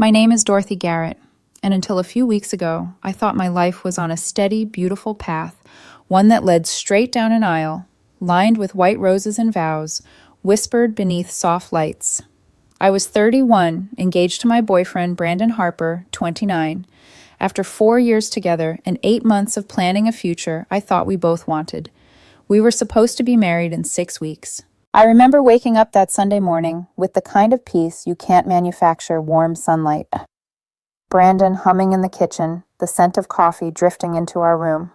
My name is Dorothy Garrett, and until a few weeks ago, I thought my life was on a steady, beautiful path, one that led straight down an aisle, lined with white roses and vows, whispered beneath soft lights. I was 31, engaged to my boyfriend, Brandon Harper, 29. After 4 years together and 8 months of planning a future I thought we both wanted. We were supposed to be married in 6 weeks. I remember waking up that Sunday morning with the kind of peace you can't manufacture warm sunlight. Brandon humming in the kitchen, the scent of coffee drifting into our room.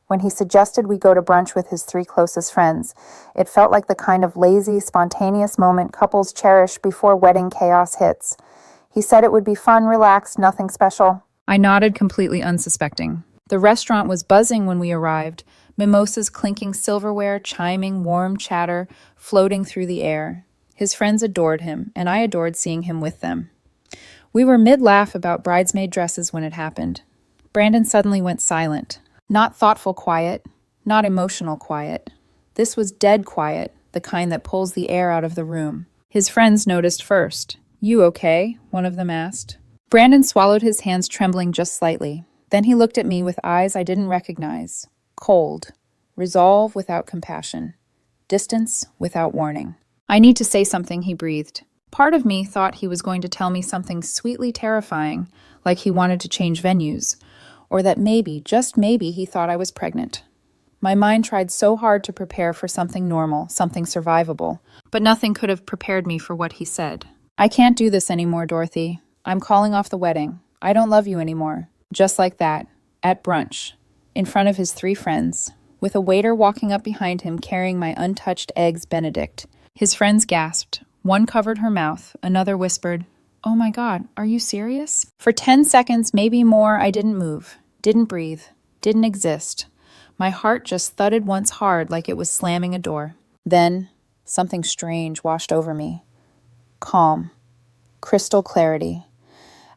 When he suggested we go to brunch with his 3 closest friends, it felt like the kind of lazy, spontaneous moment couples cherish before wedding chaos hits. He said it would be fun, relaxed, nothing special. I nodded, completely unsuspecting. The restaurant was buzzing when we arrived, mimosas clinking silverware, chiming warm chatter, floating through the air. His friends adored him, and I adored seeing him with them. We were mid-laugh about bridesmaid dresses when it happened. Brandon suddenly went silent. Not thoughtful quiet, not emotional quiet. This was dead quiet, the kind that pulls the air out of the room. His friends noticed first. "You okay?" one of them asked. Brandon swallowed, his hands trembling just slightly. Then he looked at me with eyes I didn't recognize. Cold. Resolve without compassion. Distance without warning. "I need to say something," he breathed. Part of me thought he was going to tell me something sweetly terrifying, like he wanted to change venues, or that maybe, just maybe, he thought I was pregnant. My mind tried so hard to prepare for something normal, something survivable, but nothing could have prepared me for what he said. "I can't do this anymore, Dorothy. I'm calling off the wedding. I don't love you anymore." Just like that, at brunch, in front of his 3 friends, with a waiter walking up behind him carrying my untouched eggs Benedict. His friends gasped. One covered her mouth, another whispered, "Oh my God, are you serious?" For 10 seconds, maybe more, I didn't move, didn't breathe, didn't exist. My heart just thudded once hard like it was slamming a door. Then, something strange washed over me. Calm. Crystal clarity.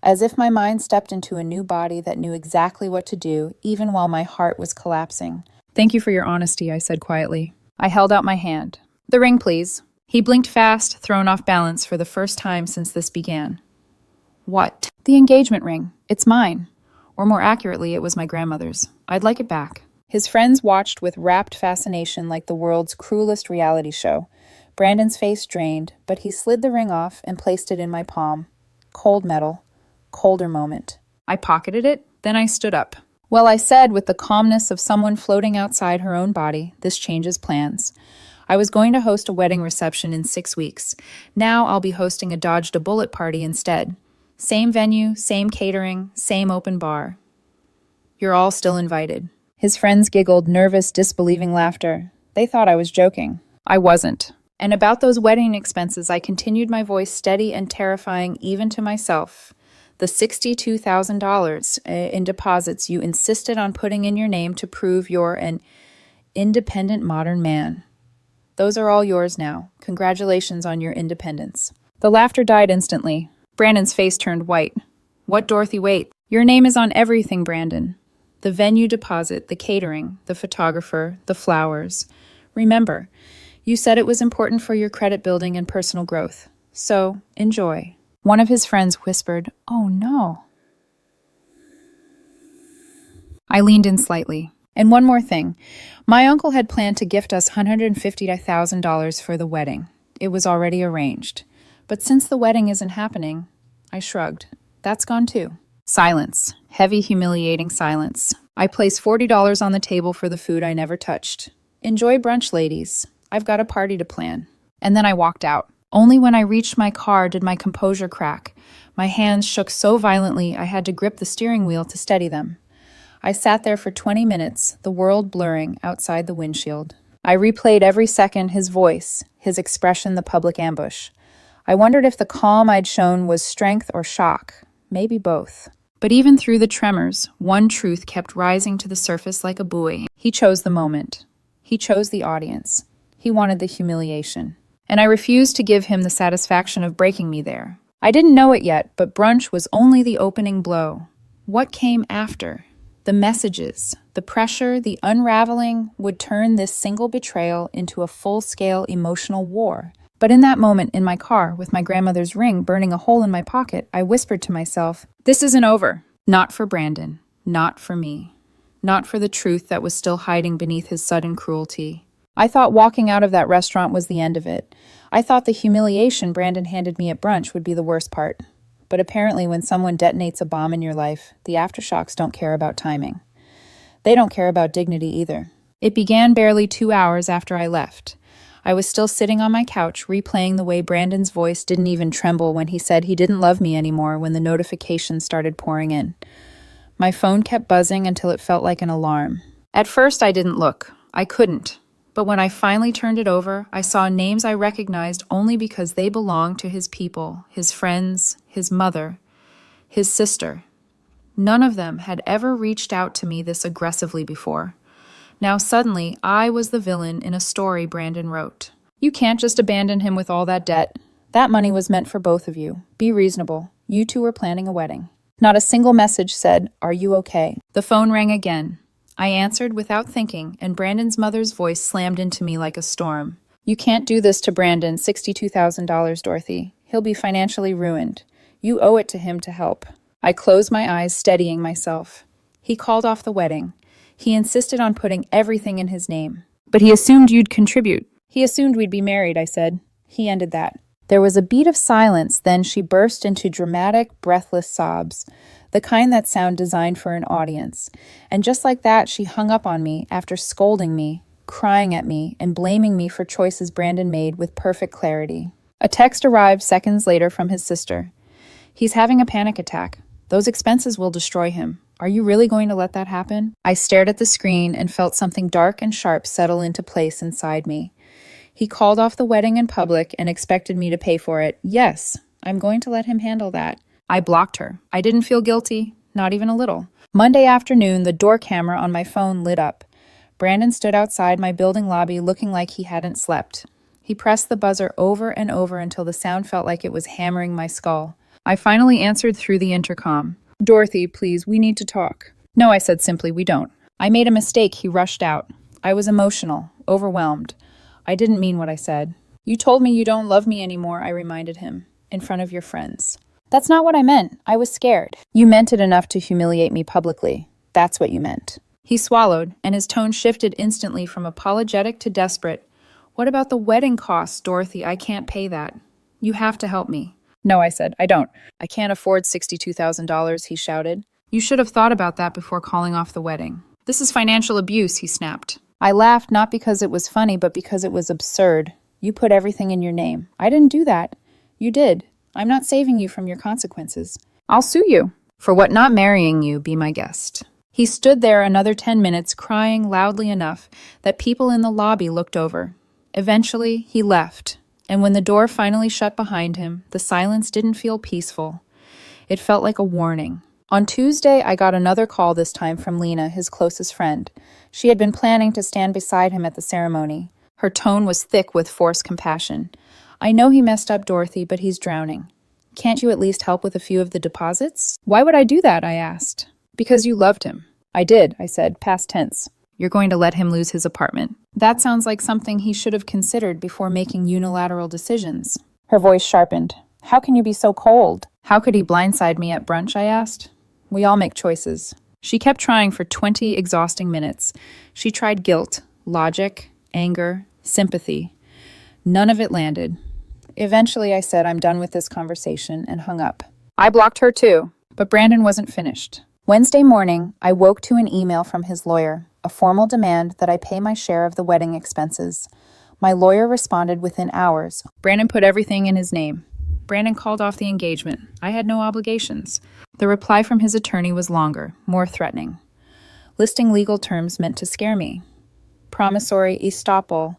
As if my mind stepped into a new body that knew exactly what to do, even while my heart was collapsing. "Thank you for your honesty," I said quietly. I held out my hand. "The ring, please." He blinked fast, thrown off balance for the first time since this began. "What?" "The engagement ring. It's mine. Or more accurately, it was my grandmother's. I'd like it back." His friends watched with rapt fascination like the world's cruelest reality show. Brandon's face drained, but he slid the ring off and placed it in my palm. Cold metal. Colder moment. I pocketed it, then I stood up. "Well," I said with the calmness of someone floating outside her own body, "this changes plans. I was going to host a wedding reception in 6 weeks. Now I'll be hosting a dodged-a-bullet party instead. Same venue, same catering, same open bar. You're all still invited." His friends giggled, nervous, disbelieving laughter. They thought I was joking. I wasn't. And about those wedding expenses, I continued, my voice steady and terrifying even to myself. "The $62,000 in deposits you insisted on putting in your name to prove you're an independent modern man. Those are all yours now. Congratulations on your independence." The laughter died instantly. Brandon's face turned white. "What, Dorothy, wait. Your name is on everything, Brandon. The venue deposit, the catering, the photographer, the flowers. Remember, you said it was important for your credit building and personal growth. So, enjoy." One of his friends whispered, "Oh no." I leaned in slightly. "And one more thing. My uncle had planned to gift us $150,000 for the wedding. It was already arranged. But since the wedding isn't happening," I shrugged, "that's gone too." Silence. Heavy, humiliating silence. I placed $40 on the table for the food I never touched. "Enjoy brunch, ladies. I've got a party to plan." And then I walked out. Only when I reached my car did my composure crack. My hands shook so violently I had to grip the steering wheel to steady them. I sat there for 20 minutes, the world blurring outside the windshield. I replayed every second, his voice, his expression, the public ambush. I wondered if the calm I'd shown was strength or shock, maybe both. But even through the tremors, one truth kept rising to the surface like a buoy. He chose the moment. He chose the audience. He wanted the humiliation. And I refused to give him the satisfaction of breaking me there. I didn't know it yet, but brunch was only the opening blow. What came after? The messages, the pressure, the unraveling would turn this single betrayal into a full-scale emotional war. But in that moment in my car, with my grandmother's ring burning a hole in my pocket, I whispered to myself, "This isn't over." Not for Brandon. Not for me. Not for the truth that was still hiding beneath his sudden cruelty. I thought walking out of that restaurant was the end of it. I thought the humiliation Brandon handed me at brunch would be the worst part. But apparently when someone detonates a bomb in your life, the aftershocks don't care about timing. They don't care about dignity either. It began barely 2 hours after I left. I was still sitting on my couch, replaying the way Brandon's voice didn't even tremble when he said he didn't love me anymore when the notifications started pouring in. My phone kept buzzing until it felt like an alarm. At first, I didn't look. I couldn't. But when I finally turned it over, I saw names I recognized only because they belonged to his people, his friends, his mother, his sister. None of them had ever reached out to me this aggressively before. Now suddenly, I was the villain in a story Brandon wrote. "You can't just abandon him with all that debt. That money was meant for both of you. Be reasonable. You two were planning a wedding." Not a single message said, "Are you okay?" The phone rang again. I answered without thinking, and Brandon's mother's voice slammed into me like a storm. "You can't do this to Brandon, $62,000, Dorothy. He'll be financially ruined. You owe it to him to help." I closed my eyes, steadying myself. He called off the wedding. He insisted on putting everything in his name. "But he assumed you'd contribute." "He assumed we'd be married," I said. He ended that. There was a beat of silence, then she burst into dramatic, breathless sobs, the kind that sound designed for an audience. And just like that, she hung up on me after scolding me, crying at me, and blaming me for choices Brandon made with perfect clarity. A text arrived seconds later from his sister. "He's having a panic attack. Those expenses will destroy him. Are you really going to let that happen?" I stared at the screen and felt something dark and sharp settle into place inside me. He called off the wedding in public and expected me to pay for it. Yes, I'm going to let him handle that. I blocked her. I didn't feel guilty, not even a little. Monday afternoon, the door camera on my phone lit up. Brandon stood outside my building lobby looking like he hadn't slept. He pressed the buzzer over and over until the sound felt like it was hammering my skull. I finally answered through the intercom. "Dorothy, please, we need to talk." "No," I said simply, "we don't." "I made a mistake," he rushed out. I was emotional, overwhelmed. I didn't mean what I said. "You told me you don't love me anymore," I reminded him, "in front of your friends." "That's not what I meant. I was scared." "You meant it enough to humiliate me publicly. That's what you meant." He swallowed, and his tone shifted instantly from apologetic to desperate. "What about the wedding costs, Dorothy? I can't pay that. You have to help me." "No," I said, "I don't. I can't afford $62,000, he shouted. "You should have thought about that before calling off the wedding." "This is financial abuse," he snapped. I laughed not because it was funny, but because it was absurd. "You put everything in your name." "I didn't do that." "You did. I'm not saving you from your consequences." "I'll sue you." "For what not marrying you, be my guest." He stood there another 10 minutes, crying loudly enough that people in the lobby looked over. Eventually, he left, and when the door finally shut behind him, the silence didn't feel peaceful. It felt like a warning. On Tuesday, I got another call, this time from Lena, his closest friend. She had been planning to stand beside him at the ceremony. Her tone was thick with forced compassion. "I know he messed up, Dorothy, but he's drowning. Can't you at least help with a few of the deposits?" "Why would I do that?" I asked. "Because you loved him." "I did," I said, past tense. "You're going to let him lose his apartment." That sounds like something he should have considered before making unilateral decisions. Her voice sharpened. "How can you be so cold?" "How could he blindside me at brunch?" I asked. "We all make choices." She kept trying for 20 exhausting minutes. She tried guilt, logic, anger, sympathy. None of it landed. Eventually, I said, "I'm done with this conversation," and hung up. I blocked her too, but Brandon wasn't finished. Wednesday morning, I woke to an email from his lawyer, a formal demand that I pay my share of the wedding expenses. My lawyer responded within hours. Brandon put everything in his name. Brandon called off the engagement. I had no obligations. The reply from his attorney was longer, more threatening. Listing legal terms meant to scare me. Promissory estoppel,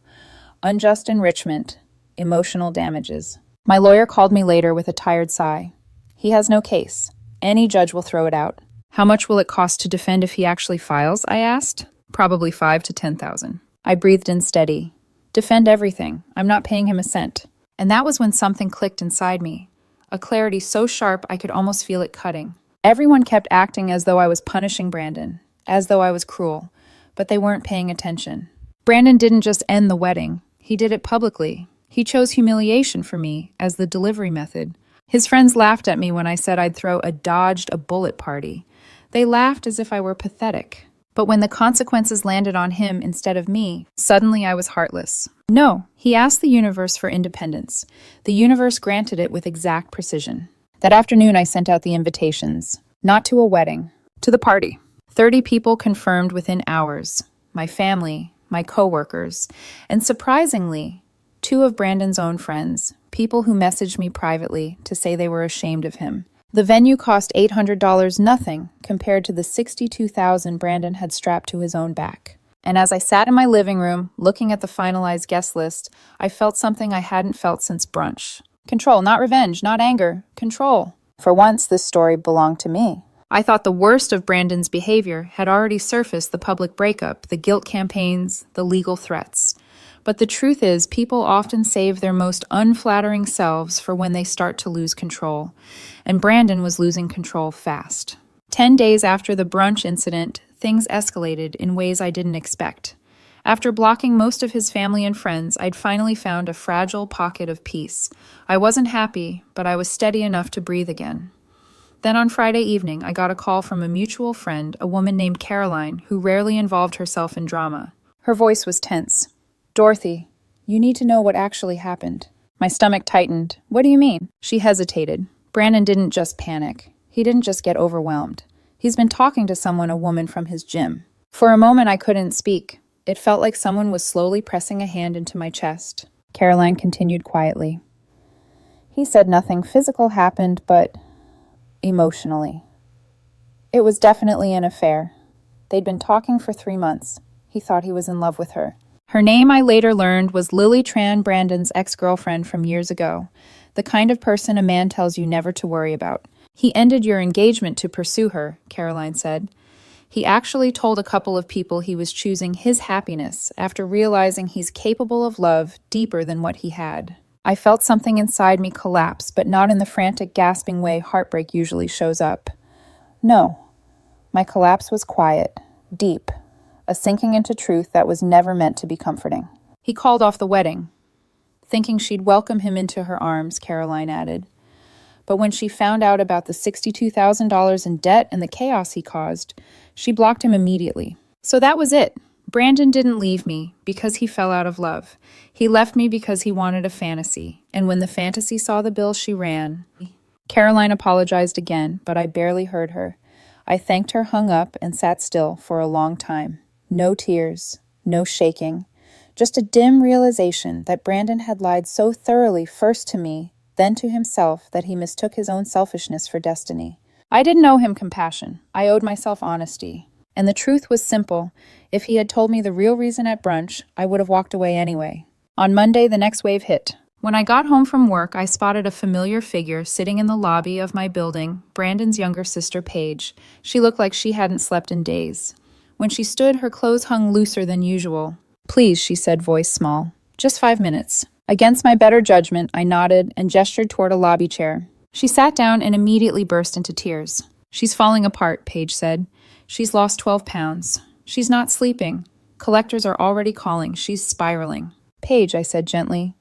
unjust enrichment, emotional damages. My lawyer called me later with a tired sigh. He has no case. Any judge will throw it out. "How much will it cost to defend if he actually files?" I asked. "Probably $5,000 to $10,000. I breathed in steady. "Defend everything. I'm not paying him a cent." And that was when something clicked inside me. A clarity so sharp I could almost feel it cutting. Everyone kept acting as though I was punishing Brandon, as though I was cruel, but they weren't paying attention. Brandon didn't just end the wedding. He did it publicly. He chose humiliation for me as the delivery method. His friends laughed at me when I said I'd throw a dodged a bullet party. They laughed as if I were pathetic. But when the consequences landed on him instead of me, suddenly I was heartless. No, he asked the universe for independence. The universe granted it with exact precision. That afternoon I sent out the invitations. Not to a wedding, to the party. 30 people confirmed within hours. My family, my coworkers, and surprisingly, 2 of Brandon's own friends, people who messaged me privately to say they were ashamed of him. The venue cost $800, nothing compared to the $62,000 Brandon had strapped to his own back. And as I sat in my living room, looking at the finalized guest list, I felt something I hadn't felt since brunch. Control, not revenge, not anger. Control. For once, this story belonged to me. I thought the worst of Brandon's behavior had already surfaced: the public breakup, the guilt campaigns, the legal threats. But the truth is, people often save their most unflattering selves for when they start to lose control. And Brandon was losing control fast. 10 days after the brunch incident, things escalated in ways I didn't expect. After blocking most of his family and friends, I'd finally found a fragile pocket of peace. I wasn't happy, but I was steady enough to breathe again. Then on Friday evening, I got a call from a mutual friend, a woman named Caroline, who rarely involved herself in drama. Her voice was tense. "Dorothy, you need to know what actually happened." My stomach tightened. "What do you mean?" She hesitated. "Brandon didn't just panic. He didn't just get overwhelmed. He's been talking to someone, a woman from his gym." For a moment, I couldn't speak. It felt like someone was slowly pressing a hand into my chest. Caroline continued quietly. "He said nothing physical happened, but emotionally. It was definitely an affair. They'd been talking for 3 months. He thought he was in love with her." Her name, I later learned, was Lily Tran, Brandon's ex-girlfriend from years ago. The kind of person a man tells you never to worry about. "He ended your engagement to pursue her," Caroline said. "He actually told a couple of people he was choosing his happiness after realizing he's capable of love deeper than what he had." I felt something inside me collapse, but not in the frantic, gasping way heartbreak usually shows up. No. My collapse was quiet, deep, a sinking into truth that was never meant to be comforting. "He called off the wedding, thinking she'd welcome him into her arms," Caroline added. "But when she found out about the $62,000 in debt and the chaos he caused, she blocked him immediately. So that was it. Brandon didn't leave me because he fell out of love. He left me because he wanted a fantasy. And when the fantasy saw the bill, she ran." Caroline apologized again, but I barely heard her. I thanked her, hung up, and sat still for a long time. No tears, no shaking, just a dim realization that Brandon had lied so thoroughly, first to me, then to himself, that he mistook his own selfishness for destiny. I didn't owe him compassion. I owed myself honesty. And the truth was simple. If he had told me the real reason at brunch, I would have walked away anyway. On Monday, the next wave hit. When I got home from work, I spotted a familiar figure sitting in the lobby of my building, Brandon's younger sister, Paige. She looked like she hadn't slept in days. When she stood, her clothes hung looser than usual. "Please," she said, voice small. "Just 5 minutes." Against my better judgment, I nodded and gestured toward a lobby chair. She sat down and immediately burst into tears. "She's falling apart," Paige said. "She's lost 12 pounds. She's not sleeping. Collectors are already calling. She's spiraling." "Paige," I said gently,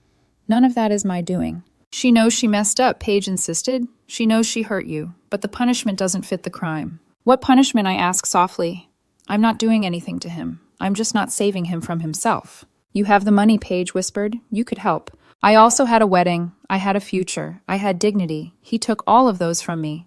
"none of that is my doing." "She knows she messed up," Paige insisted. "She knows she hurt you, but the punishment doesn't fit the crime." "What punishment?" I asked softly. "I'm not doing anything to him. I'm just not saving him from himself." "You have the money," Paige whispered. "You could help." "I also had a wedding. I had a future. I had dignity. He took all of those from me.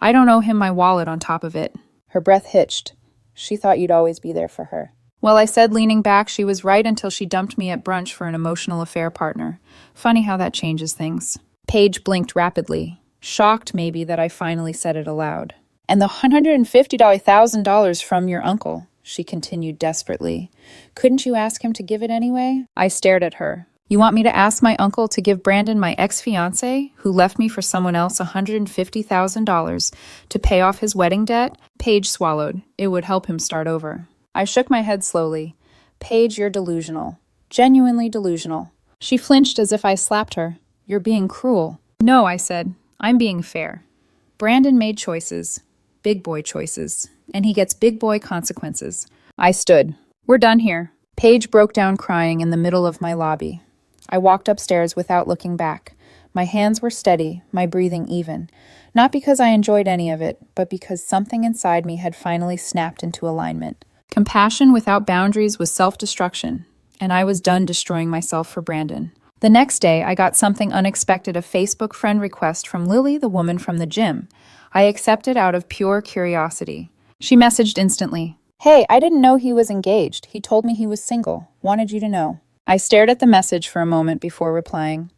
I don't owe him my wallet on top of it." Her breath hitched. "She thought you'd always be there for her." Well, I said, leaning back, she was right until she dumped me at brunch for an emotional affair partner. Funny how that changes things. Paige blinked rapidly, shocked maybe that I finally said it aloud. "And the $150,000 from your uncle," she continued desperately. "Couldn't you ask him to give it anyway?" I stared at her. "You want me to ask my uncle to give Brandon, my ex-fiancé, who left me for someone else, $150,000 to pay off his wedding debt?" Paige swallowed. It would help him start over. I shook my head slowly. "Paige, you're delusional. Genuinely delusional." She flinched as if I slapped her. "You're being cruel." "No," I said. "I'm being fair. Brandon made choices. Big boy choices. And he gets big boy consequences." I stood. "We're done here." Paige broke down crying in the middle of my lobby. I walked upstairs without looking back. My hands were steady, my breathing even. Not because I enjoyed any of it, but because something inside me had finally snapped into alignment. Compassion without boundaries was self-destruction, and I was done destroying myself for Brandon. The next day, I got something unexpected, a Facebook friend request from Lily, the woman from the gym. I accepted out of pure curiosity. She messaged instantly. "Hey, I didn't know he was engaged. He told me he was single. Wanted you to know." I stared at the message for a moment before replying.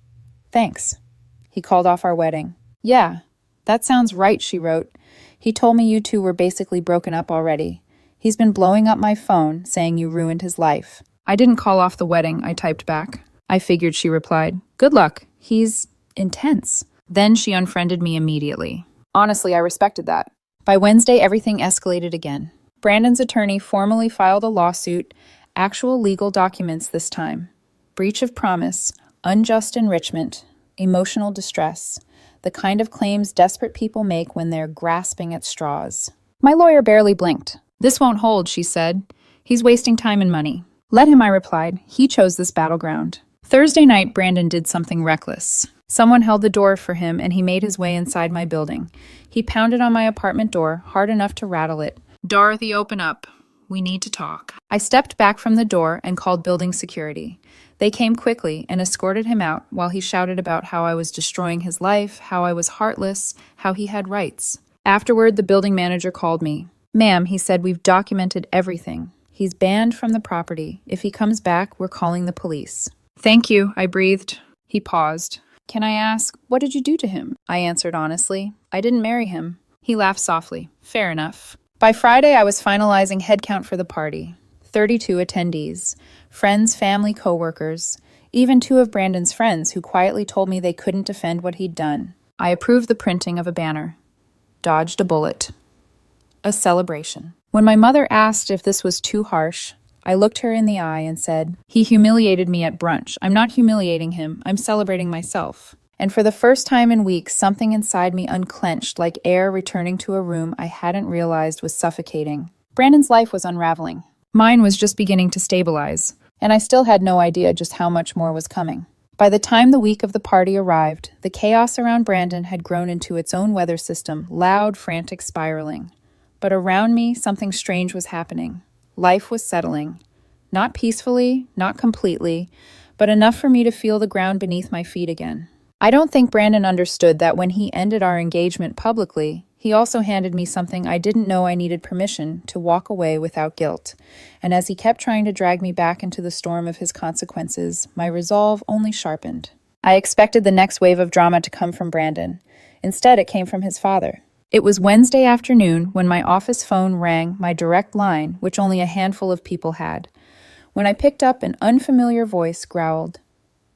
"Thanks." He called off our wedding. "Yeah, that sounds right," she wrote. "He told me you two were basically broken up already. He's been blowing up my phone, saying you ruined his life." "I didn't call off the wedding," I typed back. "I figured," she replied. "Good luck. He's intense." Then she unfriended me immediately. Honestly, I respected that. By Wednesday, everything escalated again. Brandon's attorney formally filed a lawsuit, actual legal documents this time. Breach of promise, unjust enrichment, emotional distress, the kind of claims desperate people make when they're grasping at straws. My lawyer barely blinked. "This won't hold," she said. "He's wasting time and money." "Let him," I replied. "He chose this battleground." Thursday night, Brandon did something reckless. Someone held the door for him, and he made his way inside my building. He pounded on my apartment door, hard enough to rattle it. "Dorothy, open up. We need to talk." I stepped back from the door and called building security. They came quickly and escorted him out while he shouted about how I was destroying his life, how I was heartless, how he had rights. Afterward, the building manager called me. "Ma'am," he said, "we've documented everything. He's banned from the property. If he comes back, we're calling the police." "Thank you," I breathed. He paused. "Can I ask, what did you do to him?" I answered honestly. "I didn't marry him." He laughed softly. "Fair enough." By Friday, I was finalizing headcount for the party. 32 attendees. Friends, family, co-workers. Even 2 of Brandon's friends who quietly told me they couldn't defend what he'd done. I approved the printing of a banner. Dodged a bullet. A celebration. When my mother asked if this was too harsh, I looked her in the eye and said, "He humiliated me at brunch. I'm not humiliating him. I'm celebrating myself." And for the first time in weeks, something inside me unclenched like air returning to a room I hadn't realized was suffocating. Brandon's life was unraveling. Mine was just beginning to stabilize, and I still had no idea just how much more was coming. By the time the week of the party arrived, the chaos around Brandon had grown into its own weather system, loud, frantic spiraling. But around me, something strange was happening. Life was settling. Not peacefully, not completely, but enough for me to feel the ground beneath my feet again. I don't think Brandon understood that when he ended our engagement publicly, he also handed me something I didn't know I needed permission to walk away without guilt. And as he kept trying to drag me back into the storm of his consequences, my resolve only sharpened. I expected the next wave of drama to come from Brandon. Instead, it came from his father. It was Wednesday afternoon when my office phone rang, my direct line, which only a handful of people had. When I picked up, an unfamiliar voice growled,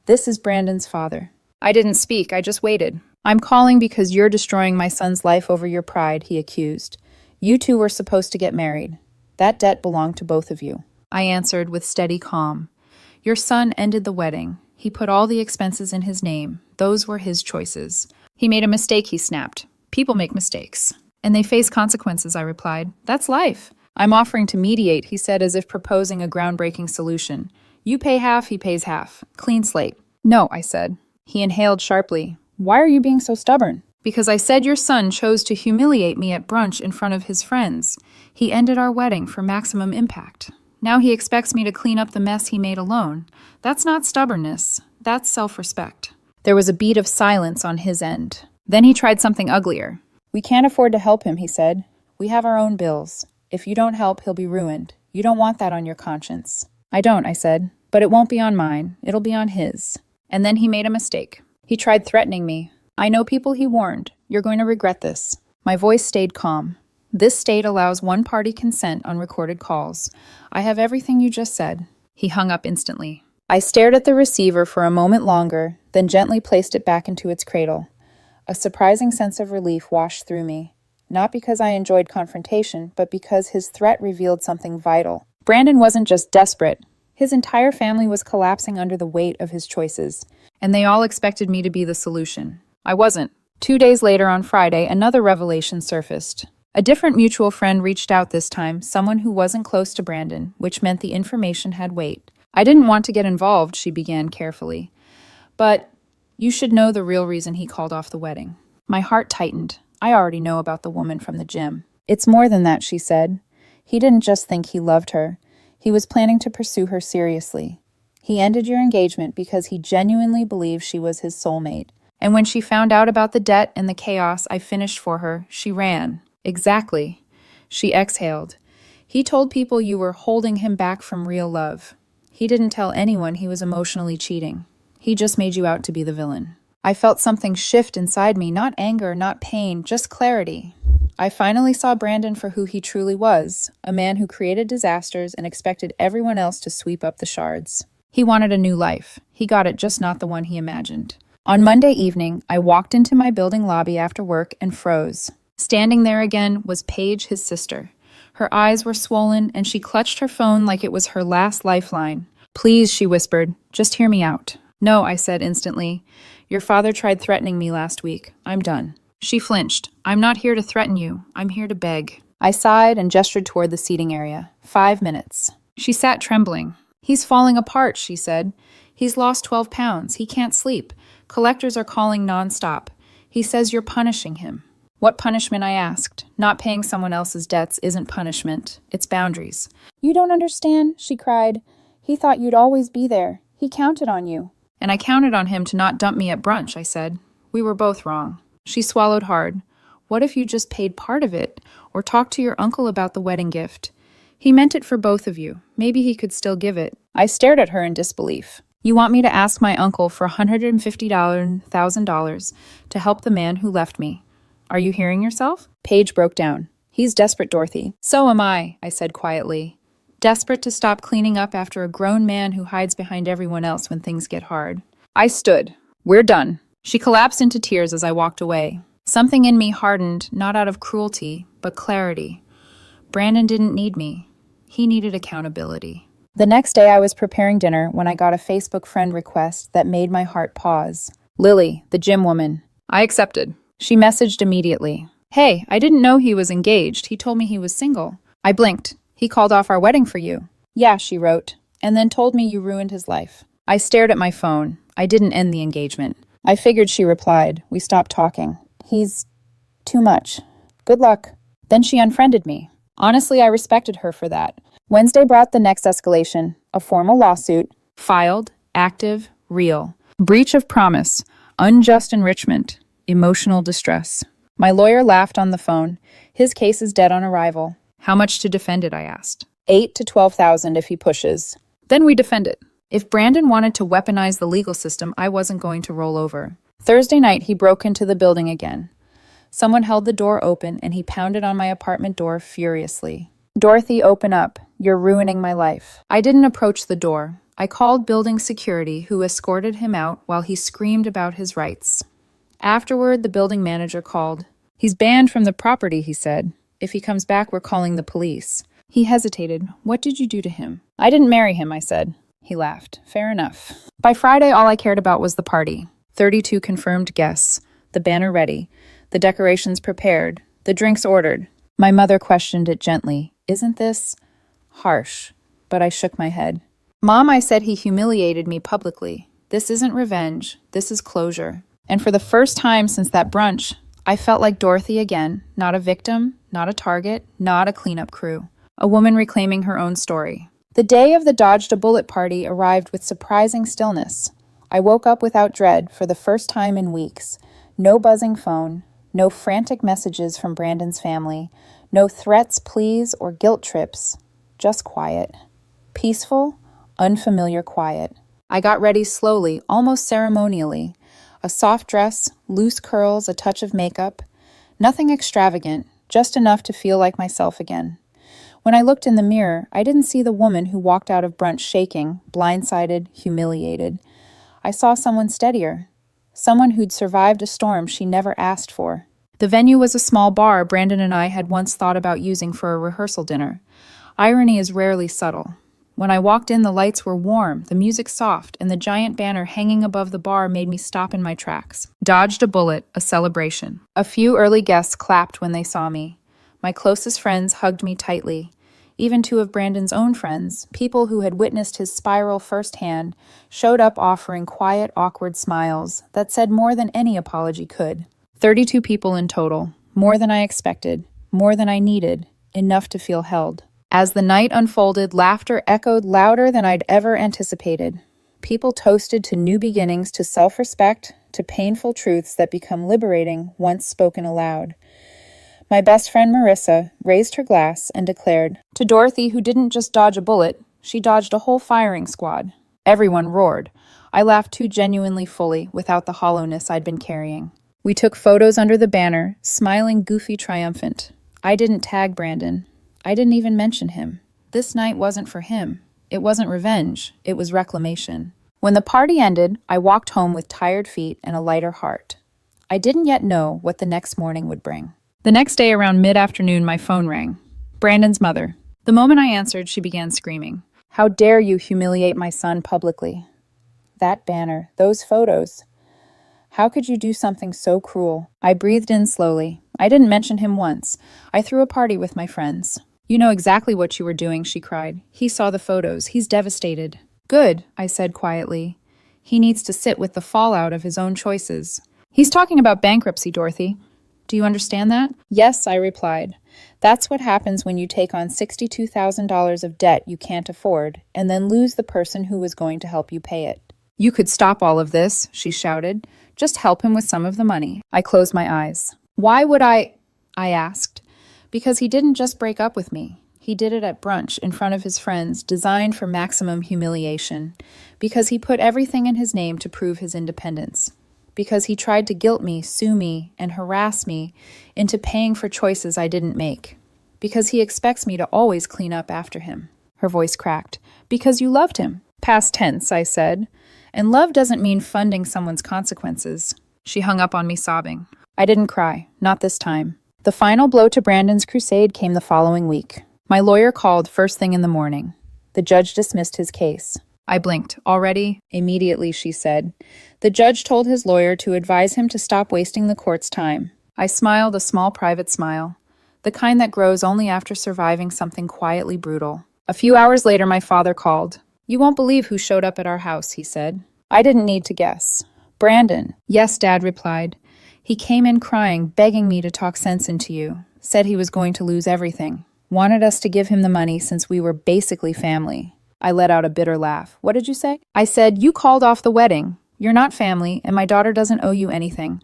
"This is Brandon's father." I didn't speak, I just waited. "I'm calling because you're destroying my son's life over your pride," he accused. "You two were supposed to get married. That debt belonged to both of you." I answered with steady calm. "Your son ended the wedding. He put all the expenses in his name. Those were his choices." "He made a mistake," he snapped. "People make mistakes. And they face consequences," I replied. "That's life." "I'm offering to mediate," he said, as if proposing a groundbreaking solution. "You pay half, he pays half. Clean slate." "No," I said. He inhaled sharply. "Why are you being so stubborn?" "Because I said your son chose to humiliate me at brunch in front of his friends. He ended our wedding for maximum impact. Now he expects me to clean up the mess he made alone. That's not stubbornness. That's self-respect." There was a beat of silence on his end. Then he tried something uglier. "We can't afford to help him," he said. "We have our own bills. If you don't help, he'll be ruined. You don't want that on your conscience." "I don't," I said. "But it won't be on mine. It'll be on his." And then he made a mistake. He tried threatening me. "I know people," he warned. "You're going to regret this." My voice stayed calm. "This state allows one-party consent on recorded calls. I have everything you just said." He hung up instantly. I stared at the receiver for a moment longer, then gently placed it back into its cradle. A surprising sense of relief washed through me. Not because I enjoyed confrontation, but because his threat revealed something vital. Brandon wasn't just desperate. His entire family was collapsing under the weight of his choices, and they all expected me to be the solution. I wasn't. 2 days later, on Friday, another revelation surfaced. A different mutual friend reached out this time, someone who wasn't close to Brandon, which meant the information had weight. "I didn't want to get involved," she began carefully. But you should know the real reason he called off the wedding. My heart tightened. I already know about the woman from the gym. It's more than that, she said. He didn't just think he loved her. He was planning to pursue her seriously. He ended your engagement because he genuinely believed she was his soulmate. And when she found out about the debt and the chaos I finished for her, she ran. Exactly. She exhaled. He told people you were holding him back from real love. He didn't tell anyone he was emotionally cheating. He just made you out to be the villain. I felt something shift inside me, not anger, not pain, just clarity. I finally saw Brandon for who he truly was, a man who created disasters and expected everyone else to sweep up the shards. He wanted a new life. He got it, just not the one he imagined. On Monday evening, I walked into my building lobby after work and froze. Standing there again was Paige, his sister. Her eyes were swollen, and she clutched her phone like it was her last lifeline. "Please," she whispered, "just hear me out." "No," I said instantly. "Your father tried threatening me last week. I'm done." She flinched. "I'm not here to threaten you. I'm here to beg." I sighed and gestured toward the seating area. 5 minutes. She sat trembling. "He's falling apart," she said. "He's lost 12 pounds. He can't sleep. Collectors are calling nonstop. He says you're punishing him." "What punishment?" I asked. "Not paying someone else's debts isn't punishment. It's boundaries." "You don't understand," she cried. "He thought you'd always be there. He counted on you." "And I counted on him to not dump me at brunch," I said. "We were both wrong." She swallowed hard. "What if you just paid part of it, or talked to your uncle about the wedding gift? He meant it for both of you. Maybe he could still give it." I stared at her in disbelief. "You want me to ask my uncle for $150,000 to help the man who left me? Are you hearing yourself?" Paige broke down. "He's desperate, Dorothy." "So am I," said quietly. "Desperate to stop cleaning up after a grown man who hides behind everyone else when things get hard." I stood. "We're done." She collapsed into tears as I walked away. Something in me hardened, not out of cruelty, but clarity. Brandon didn't need me. He needed accountability. The next day I was preparing dinner when I got a Facebook friend request that made my heart pause. "Lily, the gym woman." I accepted. She messaged immediately. "Hey, I didn't know he was engaged. He told me he was single." I blinked. "He called off our wedding for you." "Yeah," she wrote, "and then told me you ruined his life." I stared at my phone. I didn't end the engagement. I figured, she replied. We stopped talking. "He's too much. Good luck." Then she unfriended me. Honestly, I respected her for that. Wednesday brought the next escalation, a formal lawsuit. Filed, active, real. Breach of promise, unjust enrichment, emotional distress. My lawyer laughed on the phone. His case is dead on arrival. "How much to defend it?" I asked. 8 to 12,000 if he pushes. Then we defend it. If Brandon wanted to weaponize the legal system, I wasn't going to roll over. Thursday night, he broke into the building again. Someone held the door open, and he pounded on my apartment door furiously. "Dorothy, open up. You're ruining my life." I didn't approach the door. I called building security, who escorted him out while he screamed about his rights. Afterward, the building manager called. "He's banned from the property," he said. "If he comes back, we're calling the police." He hesitated. "What did you do to him?" "I didn't marry him," I said. He laughed. "Fair enough." By Friday, all I cared about was the party. 32 confirmed guests. The banner ready. The decorations prepared. The drinks ordered. My mother questioned it gently. "Isn't this harsh?" But I shook my head. "Mom," I said, "he humiliated me publicly. This isn't revenge. This is closure." And for the first time since that brunch, I felt like Dorothy again, not a victim, not a target, not a cleanup crew. A woman reclaiming her own story. The day of the Dodged a Bullet party arrived with surprising stillness. I woke up without dread for the first time in weeks. No buzzing phone, no frantic messages from Brandon's family, no threats, pleas, or guilt trips. Just quiet. Peaceful, unfamiliar quiet. I got ready slowly, almost ceremonially. A soft dress, loose curls, a touch of makeup. Nothing extravagant, just enough to feel like myself again. When I looked in the mirror, I didn't see the woman who walked out of brunch shaking, blindsided, humiliated. I saw someone steadier. Someone who'd survived a storm she never asked for. The venue was a small bar Brandon and I had once thought about using for a rehearsal dinner. Irony is rarely subtle. When I walked in, the lights were warm, the music soft, and the giant banner hanging above the bar made me stop in my tracks. Dodged a bullet, a celebration. A few early guests clapped when they saw me. My closest friends hugged me tightly. Even two of Brandon's own friends, people who had witnessed his spiral firsthand, showed up offering quiet, awkward smiles that said more than any apology could. 32 people in total, more than I expected, more than I needed, enough to feel held. As the night unfolded, laughter echoed louder than I'd ever anticipated. People toasted to new beginnings, to self-respect, to painful truths that become liberating once spoken aloud. My best friend Marissa raised her glass and declared, "To Dorothy, who didn't just dodge a bullet, she dodged a whole firing squad." Everyone roared. I laughed too genuinely fully, without the hollowness I'd been carrying. We took photos under the banner, smiling, goofy, triumphant. I didn't tag Brandon. I didn't even mention him. This night wasn't for him. It wasn't revenge. It was reclamation. When the party ended, I walked home with tired feet and a lighter heart. I didn't yet know what the next morning would bring. The next day around mid-afternoon, my phone rang. Brandon's mother. The moment I answered, she began screaming. "How dare you humiliate my son publicly? That banner, those photos. How could you do something so cruel?" I breathed in slowly. I didn't mention him once. I threw a party with my friends. "You know exactly what you were doing," she cried. "He saw the photos. He's devastated." "Good," I said quietly. "He needs to sit with the fallout of his own choices." "He's talking about bankruptcy, Dorothy. Do you understand that?" "Yes," I replied. "That's what happens when you take on $62,000 of debt you can't afford and then lose the person who was going to help you pay it." "You could stop all of this," she shouted. "Just help him with some of the money." I closed my eyes. "Why would I asked. "Because he didn't just break up with me. He did it at brunch in front of his friends, designed for maximum humiliation. Because he put everything in his name to prove his independence. Because he tried to guilt me, sue me, and harass me into paying for choices I didn't make. Because he expects me to always clean up after him." Her voice cracked. "Because you loved him." "Past tense," I said. "And love doesn't mean funding someone's consequences." She hung up on me sobbing. I didn't cry, not this time. The final blow to Brandon's crusade came the following week. My lawyer called first thing in the morning. The judge dismissed his case. I blinked. "Already?" "Immediately," she said. The judge told his lawyer to advise him to stop wasting the court's time. I smiled a small private smile, the kind that grows only after surviving something quietly brutal. A few hours later, my father called. "You won't believe who showed up at our house," he said. I didn't need to guess. "Brandon." "Yes," Dad replied. "He came in crying, begging me to talk sense into you. Said he was going to lose everything. Wanted us to give him the money since we were basically family." I let out a bitter laugh. "What did you say?" "I said, you called off the wedding. You're not family, and my daughter doesn't owe you anything."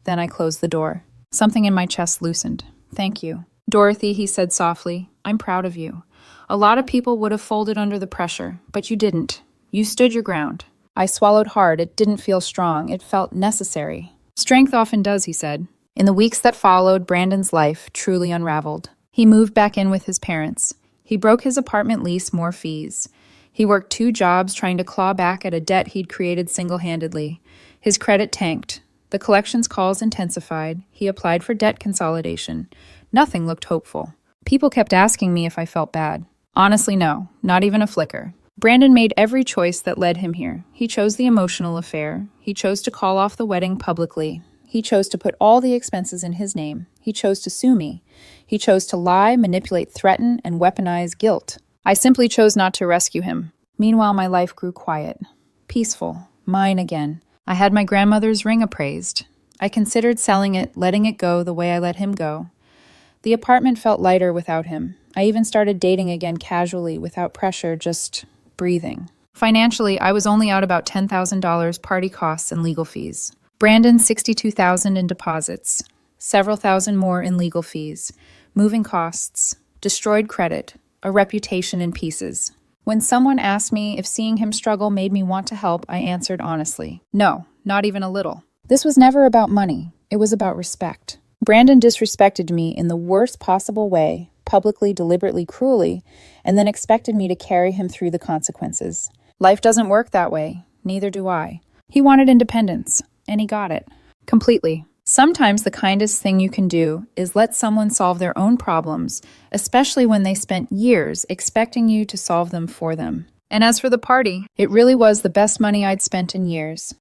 Then I closed the door. Something in my chest loosened. "Thank you." "Dorothy," he said softly, "I'm proud of you. A lot of people would have folded under the pressure, but you didn't. You stood your ground." I swallowed hard. It didn't feel strong. It felt necessary. "Strength often does," he said. In the weeks that followed, Brandon's life truly unraveled. He moved back in with his parents. He broke his apartment lease, more fees. He worked 2 jobs trying to claw back at a debt he'd created single-handedly. His credit tanked. The collections calls intensified. He applied for debt consolidation. Nothing looked hopeful. People kept asking me if I felt bad. Honestly, no, not even a flicker. Brandon made every choice that led him here. He chose the emotional affair. He chose to call off the wedding publicly. He chose to put all the expenses in his name. He chose to sue me. He chose to lie, manipulate, threaten, and weaponize guilt. I simply chose not to rescue him. Meanwhile, my life grew quiet, peaceful, mine again. I had my grandmother's ring appraised. I considered selling it, letting it go the way I let him go. The apartment felt lighter without him. I even started dating again casually, without pressure, just breathing. Financially, I was only out about $10,000 party costs and legal fees. Brandon, $62,000 in deposits, several thousand more in legal fees, moving costs, destroyed credit, a reputation in pieces. When someone asked me if seeing him struggle made me want to help, I answered honestly, no, not even a little. This was never about money. It was about respect. Brandon disrespected me in the worst possible way, publicly, deliberately, cruelly, and then expected me to carry him through the consequences. Life doesn't work that way. Neither do I. He wanted independence. And he got it. Completely. Sometimes the kindest thing you can do is let someone solve their own problems, especially when they spent years expecting you to solve them for them. And as for the party, it really was the best money I'd spent in years.